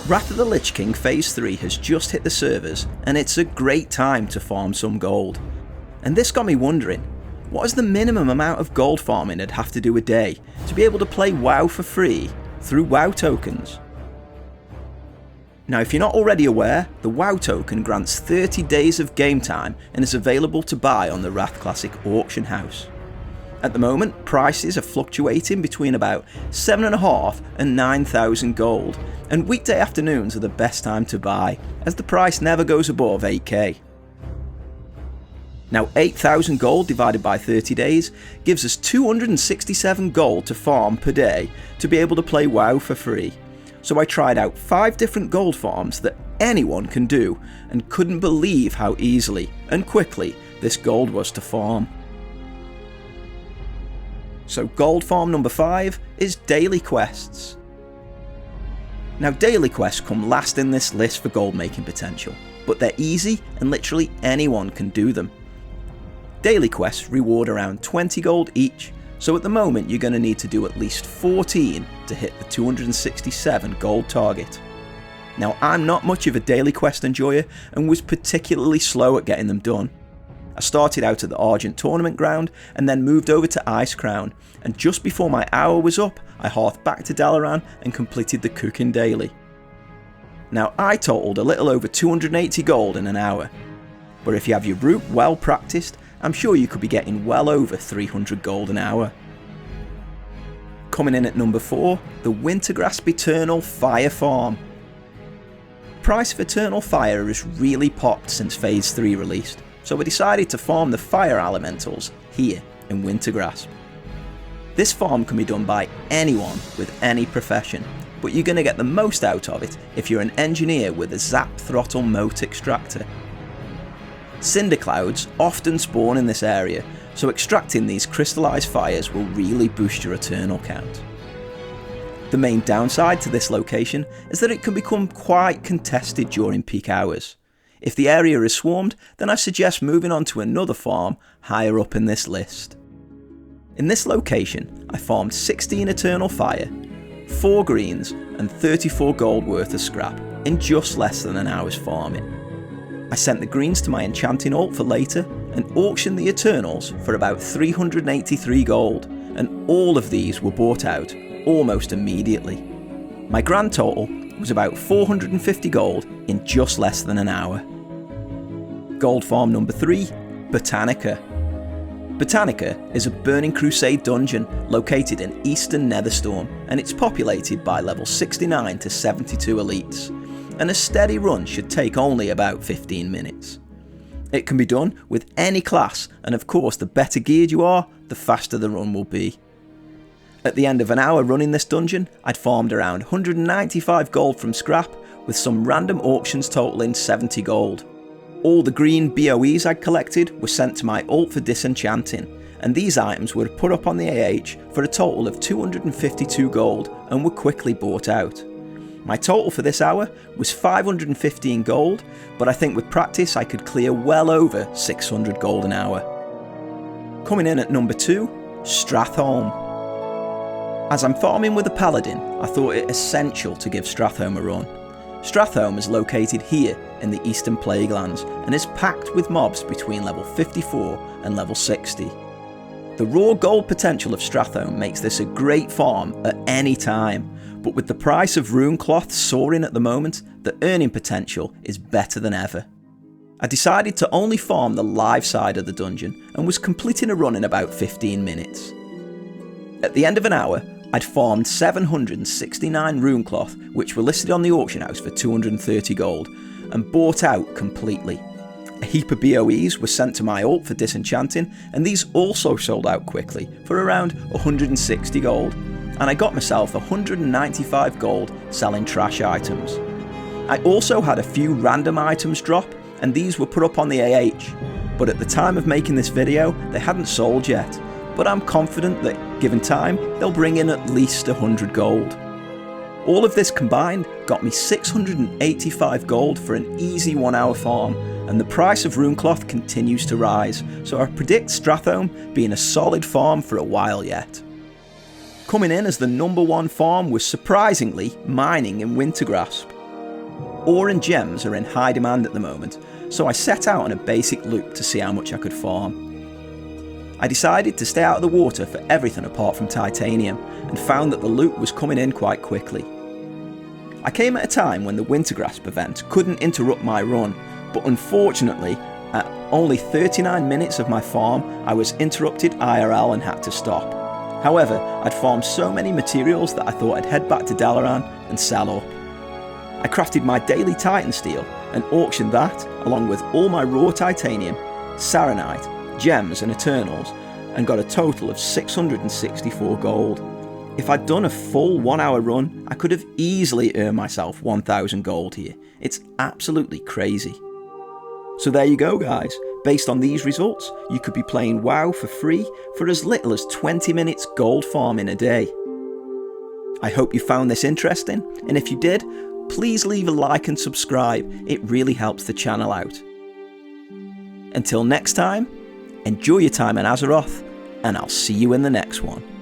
Wrath of the Lich King Phase 3 has just hit the servers, and it's a great time to farm some gold. And this got me wondering, what is the minimum amount of gold farming I'd have to do a day to be able to play WoW for free through WoW tokens? Now, if you're not already aware, the WoW token grants 30 days of game time and is available to buy on the WOTLK Classic auction house. At the moment, prices are fluctuating between about 7,500 and 9,000 gold, and weekday afternoons are the best time to buy, as the price never goes above 8k. Now, 8,000 gold divided by 30 days gives us 267 gold to farm per day to be able to play WoW for free. So I tried out 5 different gold farms that anyone can do, and couldn't believe how easily and quickly this gold was to farm. So gold farm number 5 is daily quests. Now, daily quests come last in this list for gold making potential, but they're easy and literally anyone can do them. Daily quests reward around 20 gold each, so at the moment you're going to need to do at least 14 to hit the 267 gold target. Now, I'm not much of a daily quest enjoyer and was particularly slow at getting them done. I started out at the Argent tournament ground and then moved over to Ice Crown, and just before my hour was up I hearthed back to Dalaran and completed the cooking daily. Now, I totaled a little over 280 gold in an hour, but if you have your route well practiced, I'm sure you could be getting well over 300 gold an hour. Coming in at number 4, the Wintergrasp Eternal Fire Farm. Price of Eternal Fire has really popped since Phase 3 released, so we decided to farm the fire elementals here in Wintergrasp. This farm can be done by anyone with any profession, but you're going to get the most out of it if you're an engineer with a Zap Throttle Mote Extractor. Cinder clouds often spawn in this area, so extracting these crystallised fires will really boost your Eternal count. The main downside to this location is that it can become quite contested during peak hours. If the area is swarmed, then I suggest moving on to another farm higher up in this list. In this location, I farmed 16 Eternal Fire, 4 greens and 34 gold worth of scrap in just less than an hour's farming. I sent the greens to my enchanting alt for later and auctioned the Eternals for about 383 gold, and all of these were bought out almost immediately. My grand total was about 450 gold in just less than an hour. Gold farm number 3, Botanica. Botanica is a Burning Crusade dungeon located in Eastern Netherstorm, and it's populated by level 69 to 72 elites, and a steady run should take only about 15 minutes. It can be done with any class, and of course the better geared you are, the faster the run will be. At the end of an hour running this dungeon, I'd farmed around 195 gold from scrap, with some random auctions totaling 70 gold. All the green BOEs I'd collected were sent to my alt for disenchanting, and these items were put up on the AH for a total of 252 gold and were quickly bought out. My total for this hour was 515 gold, but I think with practice I could clear well over 600 gold an hour. Coming in at number 2, Stratham. As I'm farming with a paladin, I thought it essential to give Stratham a run. Stratham is located here in the Eastern Plaguelands and is packed with mobs between level 54 and level 60. The raw gold potential of Stratham makes this a great farm at any time, but with the price of rune cloth soaring at the moment, the earning potential is better than ever. I decided to only farm the live side of the dungeon and was completing a run in about 15 minutes. At the end of an hour, I'd farmed 769 rune cloth, which were listed on the auction house for 230 gold, and bought out completely. A heap of BOEs were sent to my alt for disenchanting, and these also sold out quickly for around 160 gold, and I got myself 195 gold selling trash items. I also had a few random items drop, and these were put up on the AH, but at the time of making this video they hadn't sold yet, but I'm confident that given time they'll bring in at least 100 gold. All of this combined got me 685 gold for an easy 1 hour farm, and the price of runecloth continues to rise, so I predict Stratham being a solid farm for a while yet. Coming in as the number 1 farm was surprisingly mining in Wintergrasp. Ore and gems are in high demand at the moment, so I set out on a basic loop to see how much I could farm. I decided to stay out of the water for everything apart from titanium, and found that the loot was coming in quite quickly. I came at a time when the Wintergrasp event couldn't interrupt my run, but unfortunately, at only 39 minutes of my farm, I was interrupted IRL and had to stop. However, I'd farmed so many materials that I thought I'd head back to Dalaran and sell up. I crafted my daily Titan steel and auctioned that, along with all my raw titanium, saronite, gems and eternals, and got a total of 664 gold. If I'd done a full 1 hour run, I could have easily earned myself 1000 gold here. It's absolutely crazy. So there you go guys, based on these results, you could be playing WoW for free for as little as 20 minutes gold farming a day. I hope you found this interesting, and if you did, please leave a like and subscribe, it really helps the channel out. Until next time, enjoy your time in Azeroth, and I'll see you in the next one.